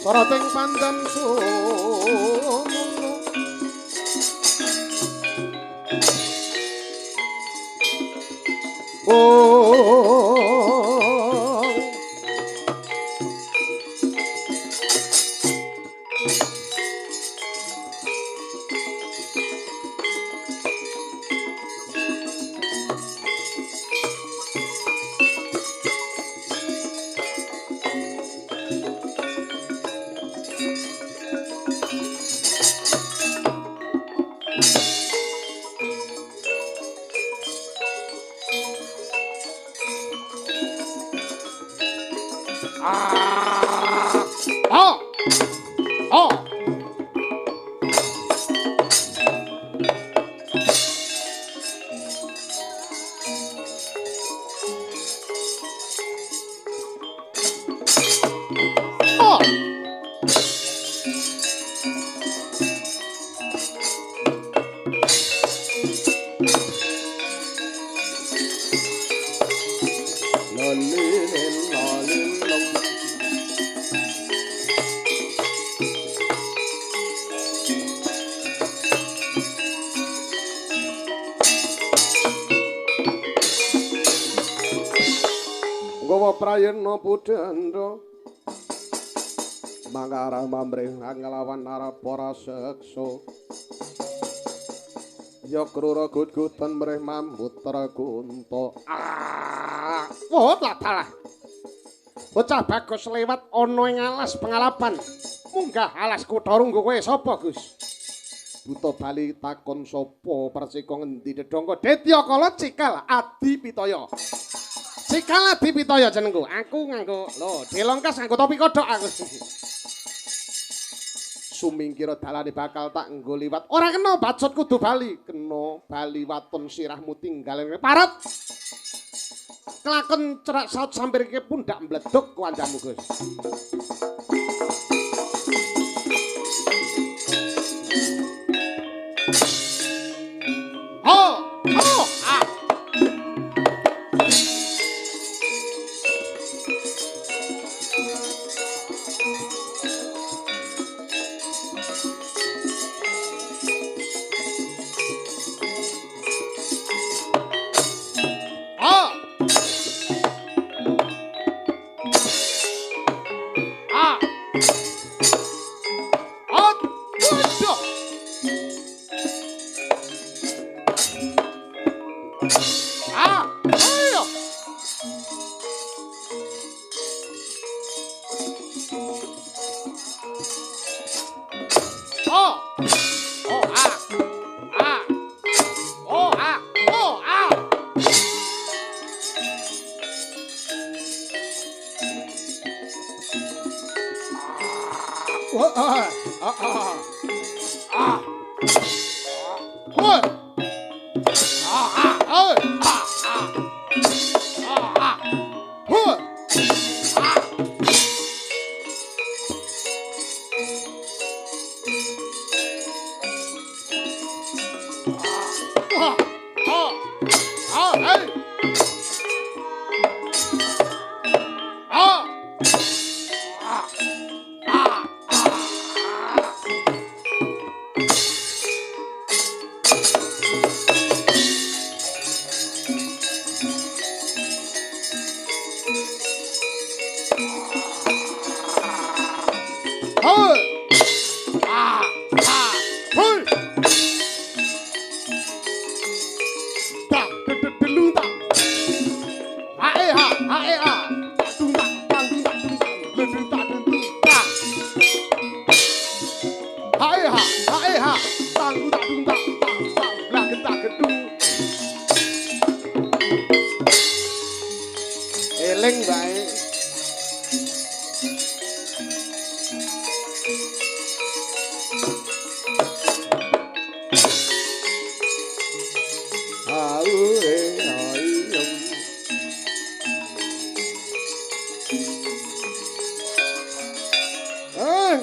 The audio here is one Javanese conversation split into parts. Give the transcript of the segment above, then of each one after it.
soroting pandem sumono prayana pudhandra mangara mamrih nglawan narapara seksa ya krura gut-gutan mrih mambutra kunta wah ladalah bocah bagus lewat ana ing alas pengalapan munggah alas kutha runggu kowe sapa Gus Buta Bali takon sapa persika ngendi dedongko Detya Kala Cikal Adipitaya Cikal Adipitaya jenengku. Aku nganggo lho, delongkas nganggo topi kodhok aku. Sumingkira dalane bakal tak nggo liwat. Ora kena bacot kudu Bali, kena Bali waton sirahmu tinggal parat. Kelakon cerak saut sampirke pundak mbleduk kancamu, Gus.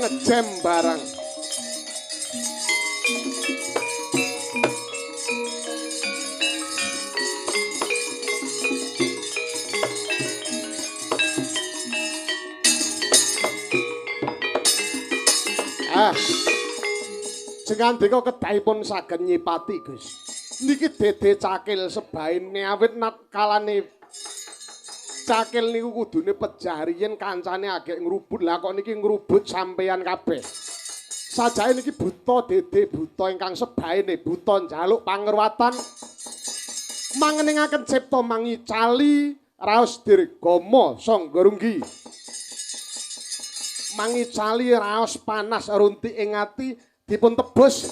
Ngejem barang. Jengandika kedahipun saged nyipati Gus. Niki Dede Cakil sebaine awit kalane Cakil niku kudune pejah riyen kancane agek ngrubut. Lah kok niki ngrubut sampeyan kabeh. Sajae niki buta Dede buta ingkang sebaine buta njaluk pangerwatan. Mangeningaken cipta mangi cali raos dirgama Sanggurunggi. Mangi cali raos panas runti ing ati dipun tebus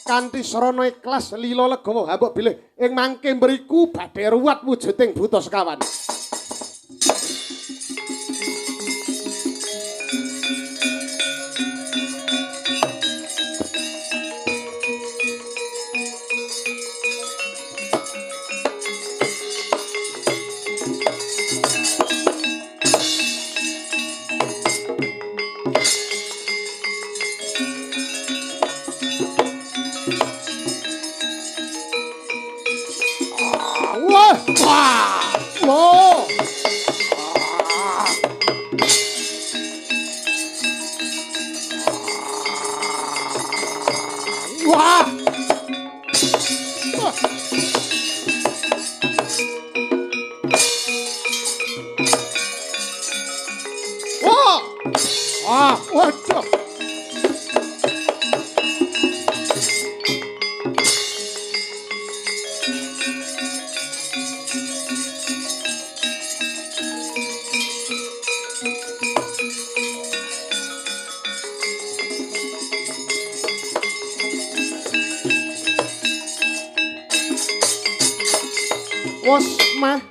kanthi sarana ikhlas lila legawa hambuk bilih ing mangke mriku badhe ruwat wujuding buta sekawan.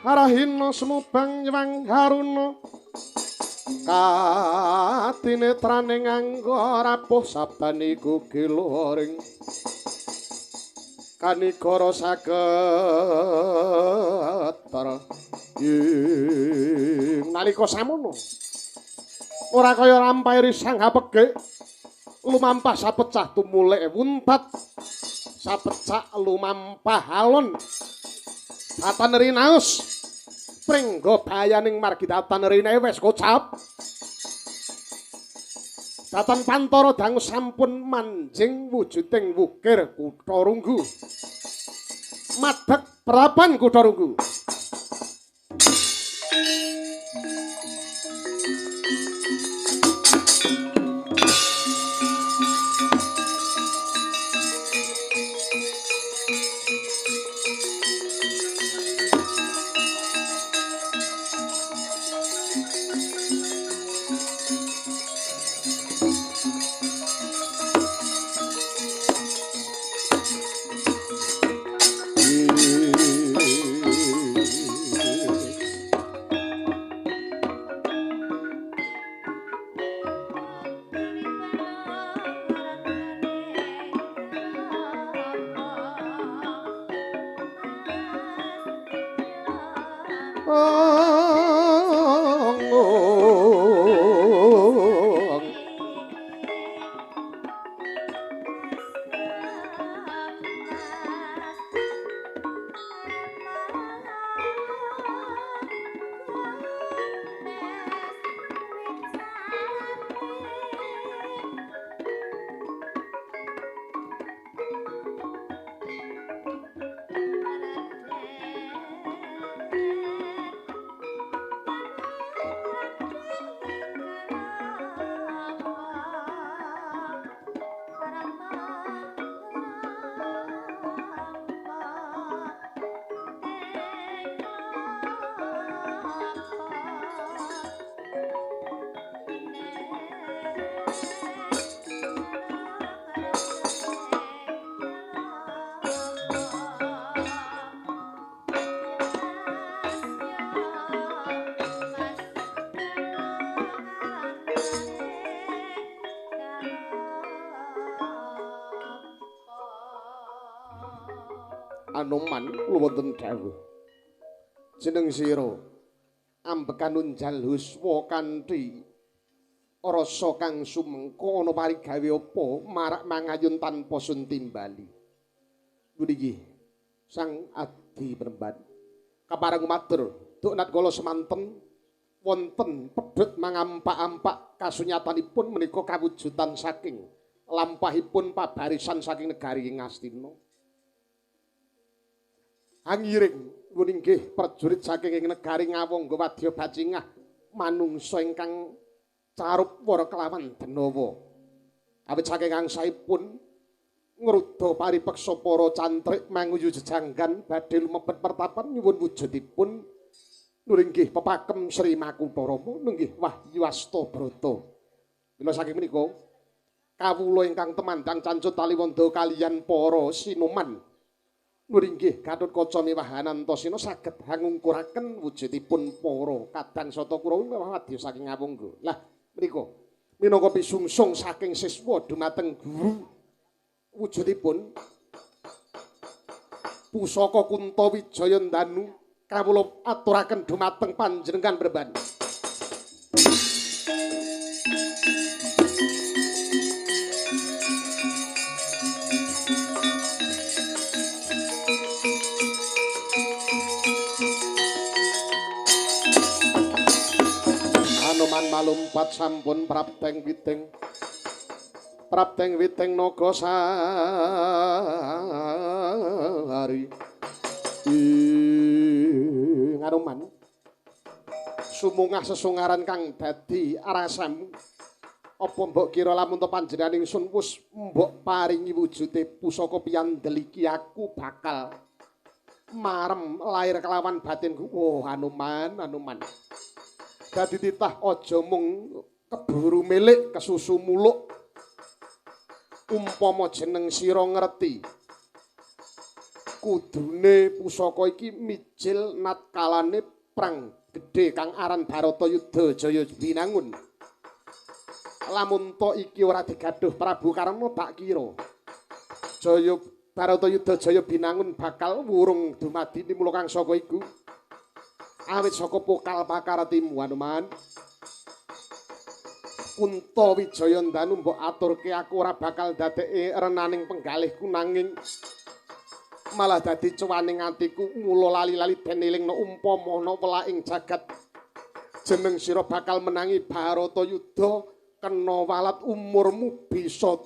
Rahina semubang nyewang haruna katinetrane nganggo rapuh sabaniku giloring kanigara sagetar nalika samono ora kaya rampairi sang hapege lumampah sapecah tumulek wuntat sapecah lumampah alon Tatan Rinaus pringgo bayaning margi Tatan Rine wis kocap Tatan Pantara dangu sampun manjing wujuding wukir Kutha Runggu madheg prapan Kutha Runggu Anoman kula wonten dawuh jeneng sira ambekan unjal huswa kanthi rasa kang sumengko ana parigawe apa marak mangayun tanpa sun timbali nggih sang adi penemban kapareng matur duk nat kala semanten wonten pedhot mangampak-ampak kasunyatanipun menika kawujudan saking lampahipun pabarisan saking negari Ngastina. Angiring nuwun inggih prajurit saking negari Ngawangga wadya bacingah manungsa ingkang carup wara kelawan Denawa. Awit saking angsahipun ngruda paripeksa para cantrik manguyu jejanggan badhe lumebet pertapan nyuwun wujudipun nuringgih pepakem Sri Makutarama nggih Wahyu Astabrata. Mila saking menika kawula ingkang temandang cancut Taliwondo kaliyan para Sinoman nuringgih Gatotkaca miwah Anantasena saged ngungkuraken wujudipun para kadang Sata Kurawa wadya saking Ngawangga. Lah menika minangka pisungsung saking siswa dumateng guru wujudipun pusaka Kuntawijaya Ndanu kawula aturaken dumateng panjenengan beban. Anoman malumpat sampun prapteng witing naga sari Anoman sumungah sesungaran kang dadi arasamu apa mbok kira lamun to panjenengan ingsun wis mbok paringi wujude pusaka piyandel iki aku bakal marem lair kelawan batinku. Oh Anoman dadi titah aja mung keburu milik kesusu muluk umpama jeneng sira ngerti kudune pusaka iki mijil natkalane prang gedhe kang aran Baratayuda Jaya Binangun. Lamun to iki ora digaduh Prabu Karna tak kira Baratayuda Jaya Binangun bakal wurung dumadi nimula kang saka iku. Awit saka pokal pakaretimu Anoman Kuntawijaya Ndanu mbok aturke aku ora bakal dadeke renaning penggalihku nanging malah dadi cuwaning atiku mula lali-lali den elingna umpama ana welaing jagat jeneng sira bakal menangi Baratayuda kena walat umurmu bisa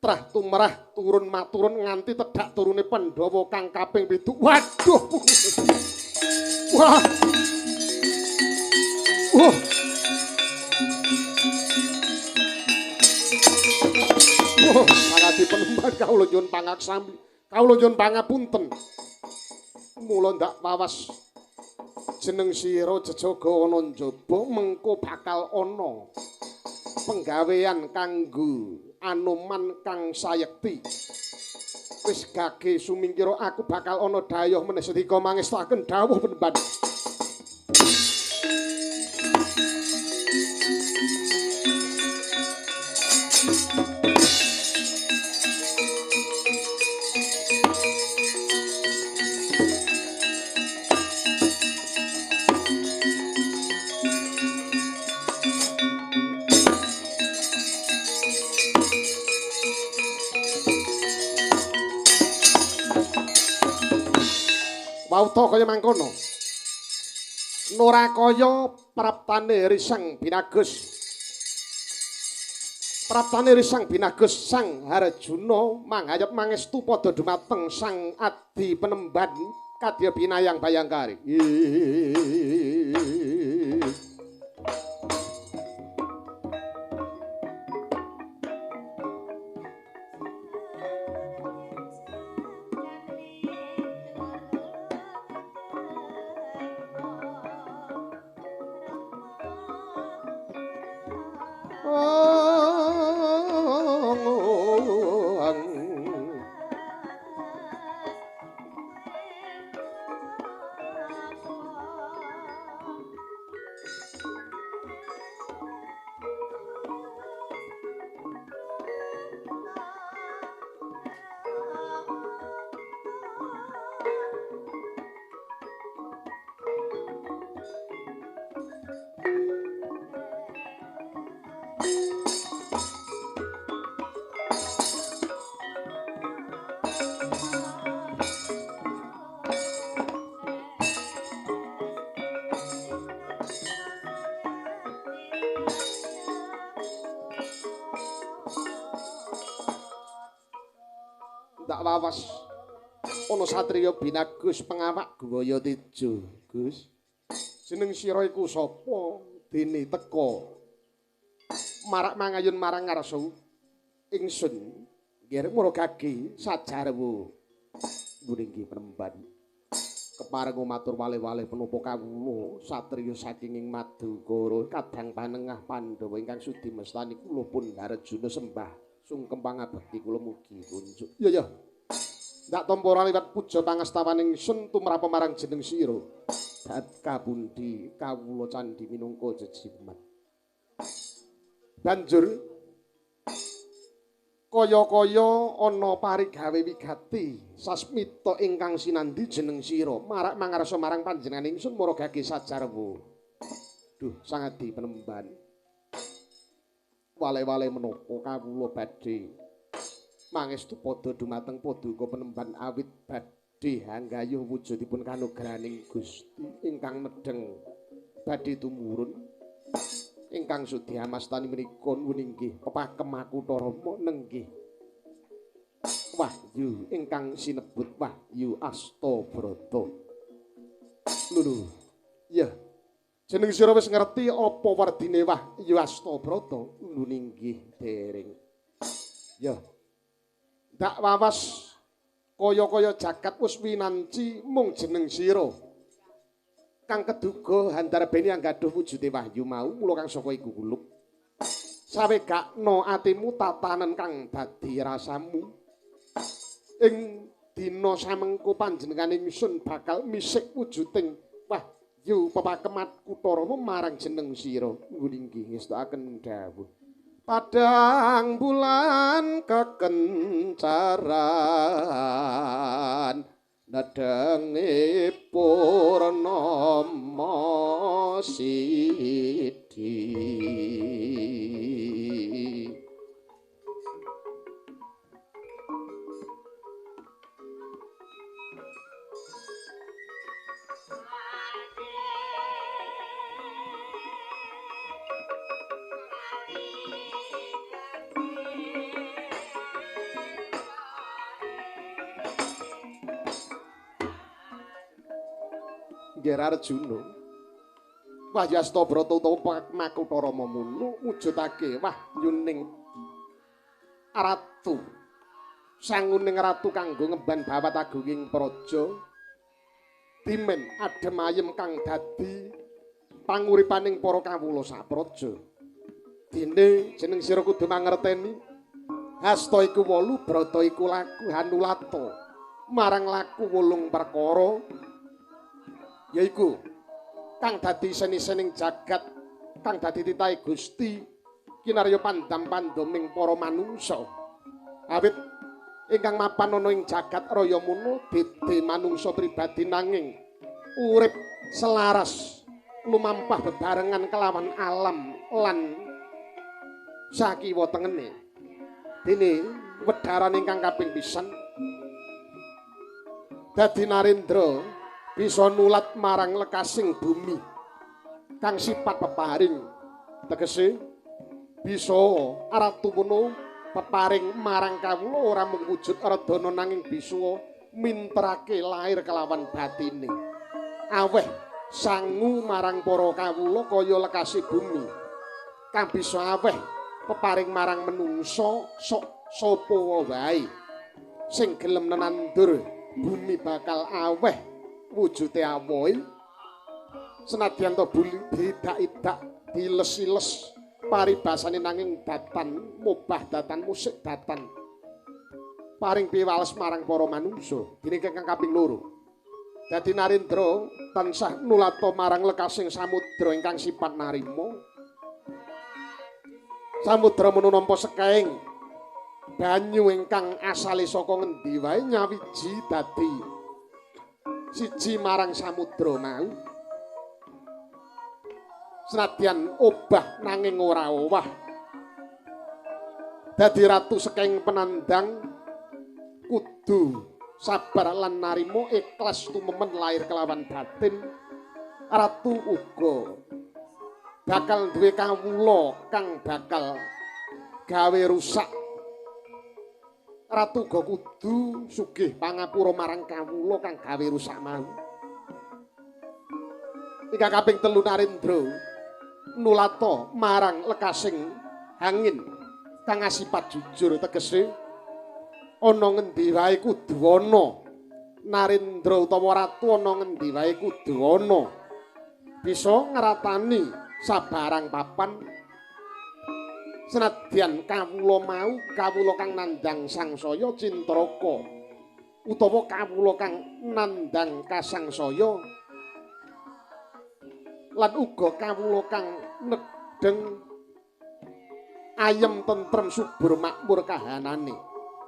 trah tumrah turun maturun nganti tedhak turune Pandhawa kang kaping 7. Waduh. Wah. Pangadipun kawula nyuwun pangaksami. Kawula nyuwun pangapunten. Mula ndak wawas jeneng sira jejaga ana njaba mengko bakal ana penggawean kanggo Anoman kang sayekti. Wis gage sumingkira aku bakal ana dhayoh meneh sedika mangestaken dawuh penemban. Wauta kaya mangkono. Nurakaya praptane Risang Binagus. Praptane Risang Binagus Sang Harjuna manghayap mangestu padha dumateng Sang Adi Penemban kadya binayang Bayangkari. ndak wawas ana satriya binagus pengawak Gwaya Tejo, Gus. Jeneng sira iku sapa? Dene teka marak mangayun marang ngarsa ingsun nggih murugake sajarwo nggih penemban kepareng matur wale-wale menapa kawula satriya saking ing Madukara kadang panengah Pandhawa ingkang sudi mestani kula pun Arjuna sembah sungkem pangabekti kula mugi kunjuk ya ndak tampa liwat puja pangastawaning ingsun tumrap marang jeneng sira dat kabundi kawula candhi minangka jejimat banjur kaya-kaya ana parigawe wigati sasmita ingkang sinandi jeneng sira marak mangarsa marang panjenengan ingsun maragake sajarwo duh sangadi penemban wale-wale menapa kawula badhe mangestu padha dumateng paduka penemban awit badhe hanggayuh wujudipun kanugrahaning Gusti ingkang nedheng badhe tumurun ingkang sudi amastani menika nggih pepakem Makutha Rama nenggih Wahyu ingkang sinebut Wahyu Astabrata. Lho ya jeneng sira wis ngerti apa werdine Wahyu Astabrata? Lho nggih dereng. Ya ndak wawas kaya-kaya jagat wis winanci mung jeneng sira kang keduga handarbene anggaduh wujude wahyu mau mula kang saka iku kuluk sawegakno atimu tatanen kang dadi rasamu ing dina samengko panjenengan ingsun bakal misik wujuding wahyu pepakemat Kutarama marang jeneng sira nggih ngestakaken dawuh padang bulan kekencaran nedengi purnama sidi Nggih Arjuna Wahyu Astabrata utawa Makutha Rama munu mujudake wahyuning ratu sanguning ratu kanggo ngemban bawat agunging praja dimen adhem ayem kang dadi panguripaning para kawula sapraja dene jeneng sira kudu mangerteni hasta iku 8 brata iku laku hanulata marang laku 8 perkara yaiku kang dadi seni-sening jagat kang dadi titahe Gusti kinarya pandam-pandaming para manungsa awit ingkang mapan ana ing jagat raya muna dede manungsa pribadi nanging urip selaras lumampah bebarengan kelawan alam lan sakiwa tengene dene wedharan ingkang kaping pisan dadi narendra bisa nulat marang lekasing bumi kang sifat peparing tegese bisa ratu puno peparing marang kawula ora mung wujud redana nanging bisa minterake lahir kelawan batine aweh sangu marang para kawula kaya lekasing bumi kang bisa aweh peparing marang menungsa sok sapa wae sing gelem nenandur bumi bakal aweh wujude awoy senadyan to buli didak-idak diles-iles paribasane nanging datan mubah datan musik datan paring piwales marang para manungsa dene kang kaping 2 dadi narendra tansah nulata marang lekasing samudra ingkang sifat narima samudra menawa nampa sekaing banyu ingkang asale saka ngendi wae nyawiji dadi siji marang samudra mau senadyan obah nanging ora owah dadi ratu saking penandang kudu sabar lan narima ikhlas tumemen lahir kelawan batin ratu uga bakal duwe kawula kang bakal gawe rusak Ratu uga kudu sugih pangapura marang kawula kang gawe rusak mau. Ingkang kaping 3 Narendra nulata marang lekasing angin kang asipat jujur tegese ana ngendi wae kudu ana Narendra utawa ratu ana ngendi wae kudu ana bisa ngratani sabarang papan senadyan kawula mau kawula kang nandhang sangsaya Cintraka utawa kawula kang nandhang kasangsaya lan uga kawula kang nedeng ayem tentrem subur makmur kahanane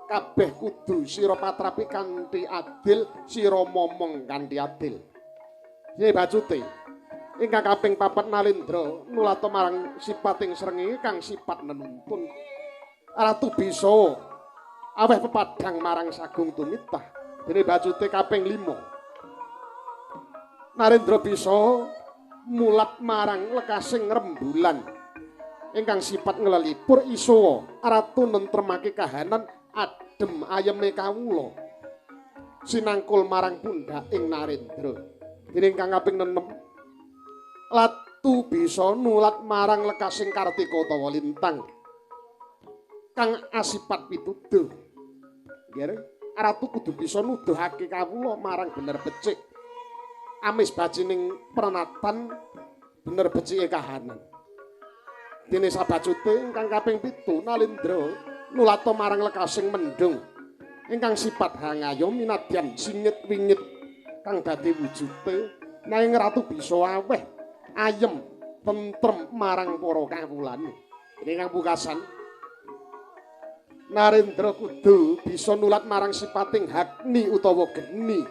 kabeh kudu sira patrapi kanthi adil sira momong kanthi adil. Nggih bacute ingkang kaping 4 Narendra nulata marang sipating srengenge kang sipat nenuntun Ratu bisa aweh pepadhang marang Sagung Tumitah. Dene bacute kaping 5 Narendra bisa mulat marang lekasing rembulan ingkang sifat nglelipur iso ratu nentremake kahanan adem ayeme kawula sinangkul marang pundhaking Narendra. Dene ingkang kaping 6 Ratu bisa nulat marang lekasing Kartika utawa Lintang kang asipat pituduh. Nggih, ratu kudu bisa nuduhake kawula marang bener becik amis bajining pernatan bener becike kahanan. Dene sabacute ingkang kaping 7 Narendra nulata marang lekasing mendung ingkang sifat hangayom minadyan singit wingit kang dadi wujute nanging ratu bisa aweh ayem tentrem marang para kawulane. Ingkang pungkasan Narendra kudu bisa nulat marang sipating Agni utawa Geni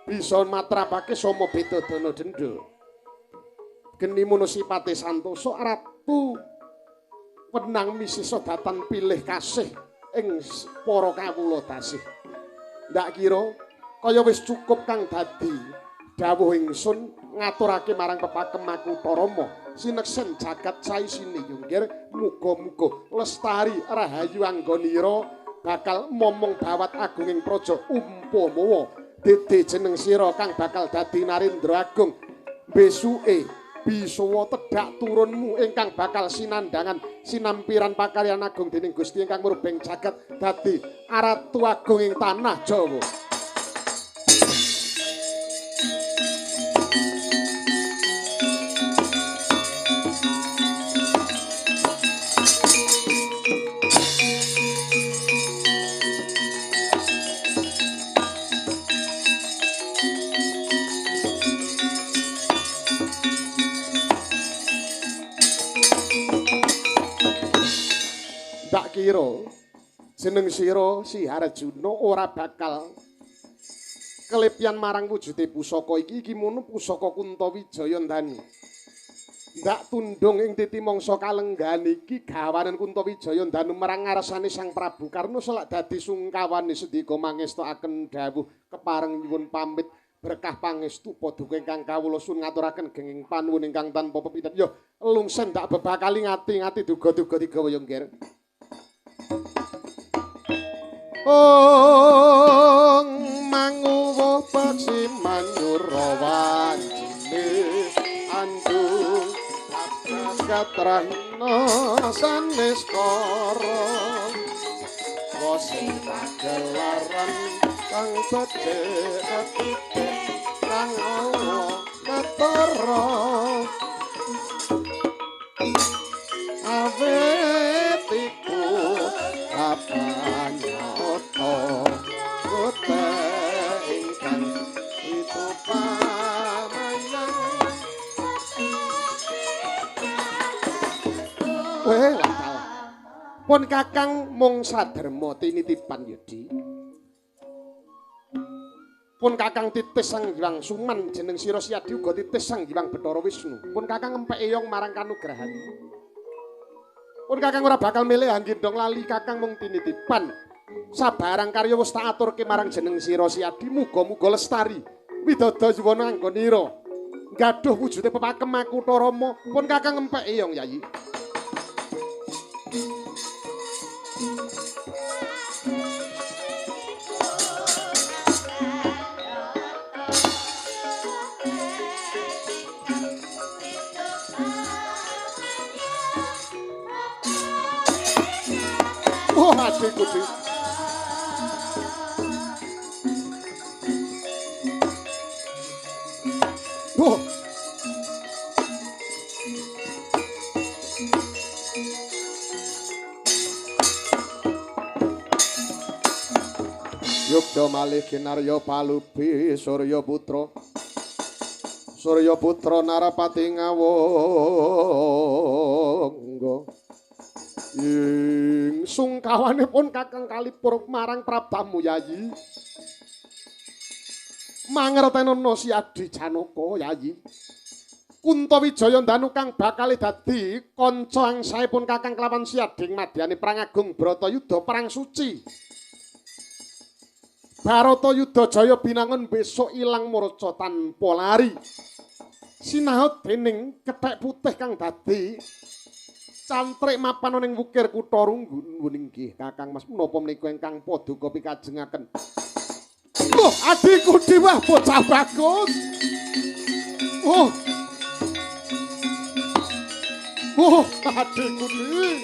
bisa matrapake sama Bedadana Denda. Geni mono sipate santosa ratu wenang misisa datan pilih kasih ing para kawula tasih. Ndak kira kaya wis cukup kang dadi dawuh ingsun ngaturake marang pepakem Makutarama sineksen jagat saisine yunggir muga-muga lestari rahayu anggonira bakal momong bawat agunging praja umpama dede jeneng sira kang bakal dadi Narendra Agung besuke bisawa tedhak turunmu ingkang bakal sinandhangan sinampiran pakaryan agung dening Gusti ingkang murbeng jagat dadi Ratu Agung ing tanah Jawa. Kira jeneng sira Si Harjuna ora bakal kelepyan marang wujude pusaka iki mono pusaka Kuntawijaya ndani. Ndak tundung ing titi mangsa kalenggan iki gawanen Kuntawijaya ndanu marang ngarsane Sang Prabu Karna selak dadi sungkawane sendika mangestakaken dawuh kepareng nyuwun pamit berkah pangestu paduka ingkang kawula sun ngaturaken genging panuwun ingkang tanpa pepindhan. Yo lungsen ndak bebakali ngati-ngati duga-duga digawa yo nggih. Ong manguwuh peksi manyurawan jine andung katrahna sanes kara wasi pagelaran kang becik atitik kang Allah ketara awetiku apanyoto kote ingkang itu pamayang pun kakang mung saderma tinitipan yudi pun kakang titis Sang Hyang Suman jeneng sira Siadi uga titis Sang Hyang Bathara Wisnu pun kakang empek eyong marang kanugrahan pun kakang ora bakal milih anggendong lali kakang mung tinitipan sabarang karya wis tak aturke marang jeneng sira Siadi muga-muga lestari widada yuwana anggonira gaduh wujude pepakem Makutarama pun kakang empek eyong Yayi. Oh, adikku, Dik. Oh. Yogya malih kinarya palubi Surya Putra. Surya Putra Narapati ngawangga. Ing sungkawanipun Kakang Kalipur marang Prabamu Yayi. Mangertenono si Adi Janaka Yayi. Kuntawijaya Danu kang bakal dadi kanca angsaipun Kakang kelawan si Ading madyani Perang Agung Bratayuda perang suci. Baratayuda jaya binangun besok ilang murca tanpa lari. Sinahut dening kethek putih kang dadi cantrik mapan ning wukir kutha Runggun inggih Kakang Mas menapa menika ingkang paduka pikajengaken. Oh, adikku Dewah bocah bagus. Oh. Oh, adikku Dewah.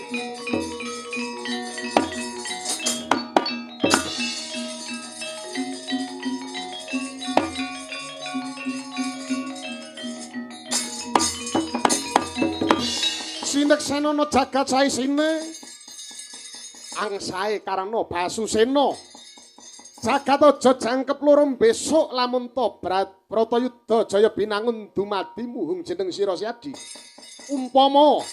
Sineksanana jagat saisine angsae karana Basusena jagat aja jangkep loro besok lamun to Bratayuda jaya binangun dumadi muhung jeneng sira Siadi umpama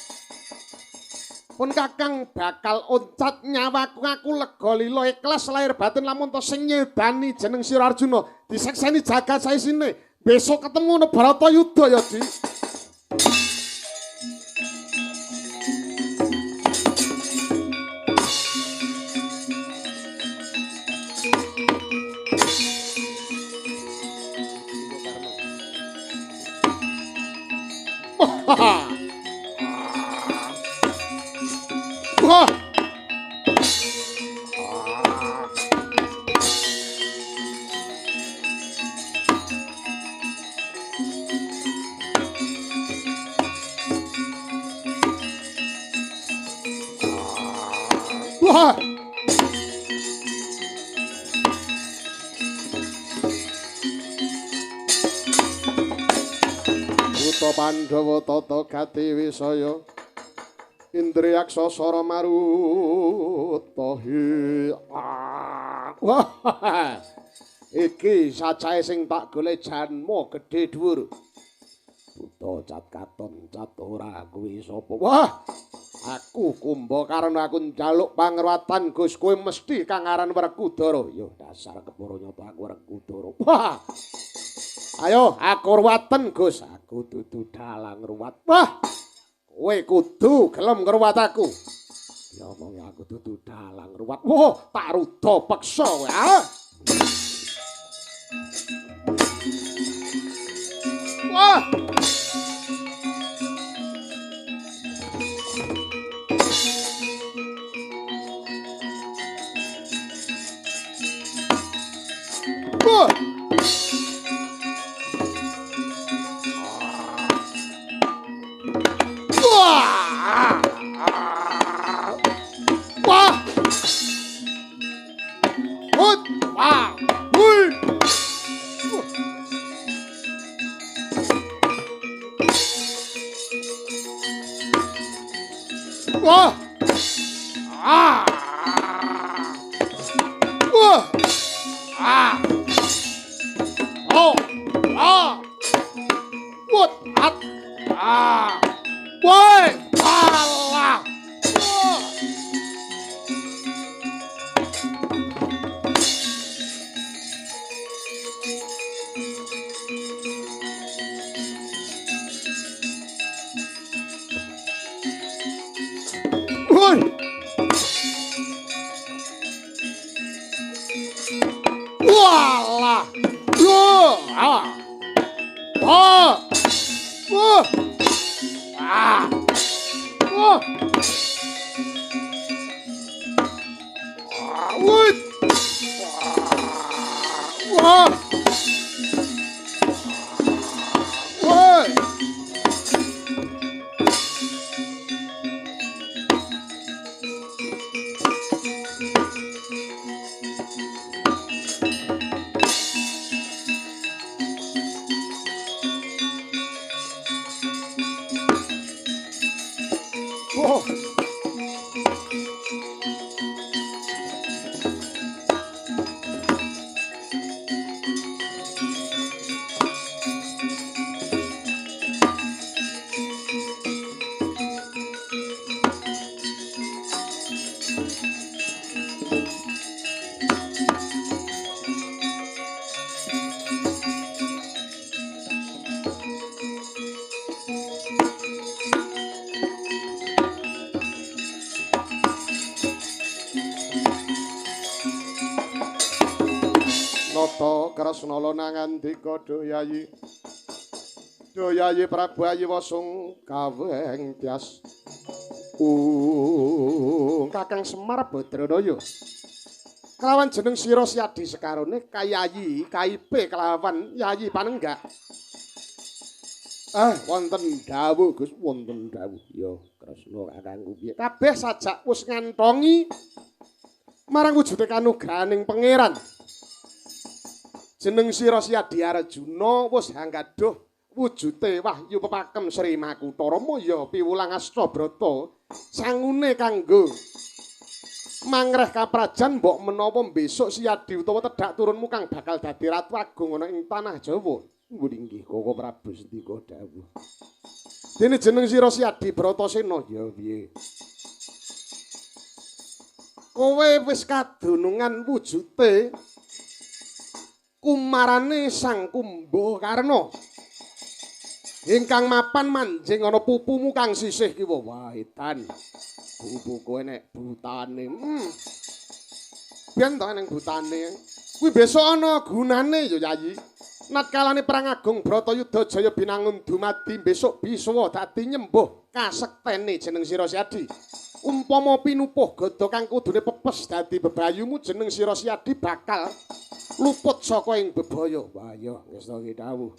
pun Kakang bakal oncat nyawaku aku lega lila ikhlas lahir batin lamun to sing nyedani jeneng sira Arjuna disekseni jagat saisine besok ketemu ne Bratayuda ya Di. Wah. Wah. Buta Pandhawa tata gati wisaya Indriyaksa sara marutahi. Wah. Iki sacahe sing tak golek janma gedhe dhuwur. Buta cat katon cat ora kuwi sapa? Wah. Aku kumba karena aku njaluk pangruwatan Gus kowe mesti kang aran Werkudara. Ya dasar kepara nyata aku Werkudara. Wah. Ayo aku ruwaten Gus, aku dudu dalang ruwat. Wah. Kowe kudu gelem ngruwat aku. Ya omong aku dudu dalang ruwat. Wah, tak ruda peksa kowe. Wah. Wah. Wah! Ah! Wah! Ah! Oh! Ah! What? At! Ah! Woi! Allah! Wah! Woi! Walah! Ah! Ah! Wah! Ah! Wah! Woi! Wah! Woi! Oh. Nata Kresnala nangandika Doyayi. Doyayi Prabu Ayi Wasung kaweng tias. Kakang Semar Badranaya. Kelawan jeneng sira Siadi sekarone Kayayi Kaipe kelawan Yayi Panenggak. Wonten dawuh Gus, wonten dawuh. Ya Kresna kakangku piye? Kabeh sajak wis ngantongi marang wujude kanugrahaning pangeran. Jeneng sira Siadi Arjuna wis anggaduh wujude wahyu pepakem Sri Makutharama ya piwulang Astabrata sangune kanggo mangreh kaprajan mbok menawa besok Siadi utawa tedhak turunmu kang bakal dadi ratu agung ana ing tanah Jawa. Nggih Koko Prabu Sendika dawuh. Dene jeneng sira Siadi Bratasena ya piye? Kowe wis kadunungan wujude kumarane Sang Kumbakarna ingkang mapan manjing ana pupumu kang sisih kiwa waedan pupuku enek butane biyen to ning butane kuwi besok ana gunane ya Yayi natkalane perang agung Bratayuda Jaya binangun dumadi besok bisa dadi nyembuh kasektene jeneng sira Siadi umpama pinupuh gada kang kudune pepes dadi bebayumu jeneng sira Siadi bakal luput saka ing bebaya. Wah ya wis to ki dawuh.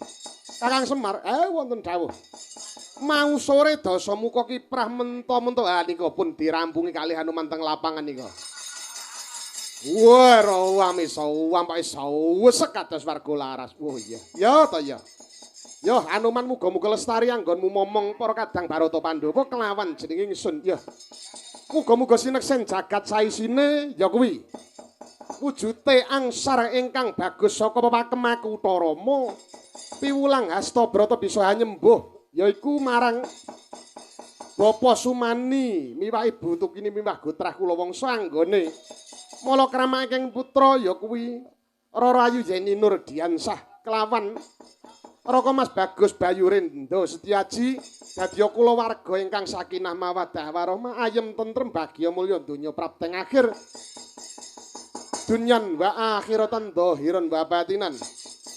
Kakang Semar, wonten dawuh. Mau sore Dasamuka kiprah mento-mento nika pun dirampungi kalih Hanuman teng lapangan nika. Wah, rawame sawampake sawesek kados warga laras. Oh iya. Ya to ya. Ya Hanuman muga-muga lestari anggonmu momong para kadang Barata Pandhawa kelawan jeneng ingsun. Ya. Muga-muga sineksen jagat saisine ya kuwi. Wujute angsar ingkang bagus saka pepakem Makutharama piwulang Astabrata bisa nyembuh yaiku marang Bapa Sumani miwah Ibu Tukini miwah Gotrah Kulawangsa anggone Malakrama ing putra ya kuwi Rara Ayu Yeni Nur Diansah kelawan Raka Mas Bagus Bayurindo Setyaji dadya kulawarga ingkang sakinah mawaddah warahmah ayem tentrem bagya mulya donya prapteng akhir dunyan wa akhiratan dhahiran wa batinan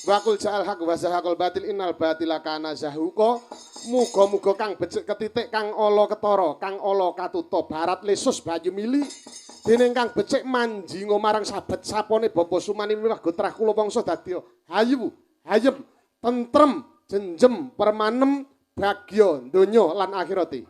wa qul ja'al haq wa zahaqal batil innal batila kana zahuqa muga-muga kang becik ketitik kang ala ketara kang ala katuta barat lesus bayu mili dene kang becik manjinga marang sabet sapone Bapa Sumani miwah Gotrah Kulawangsa dadya hayu hayem tentrem jenjem permanem bagya donya lan akhirate.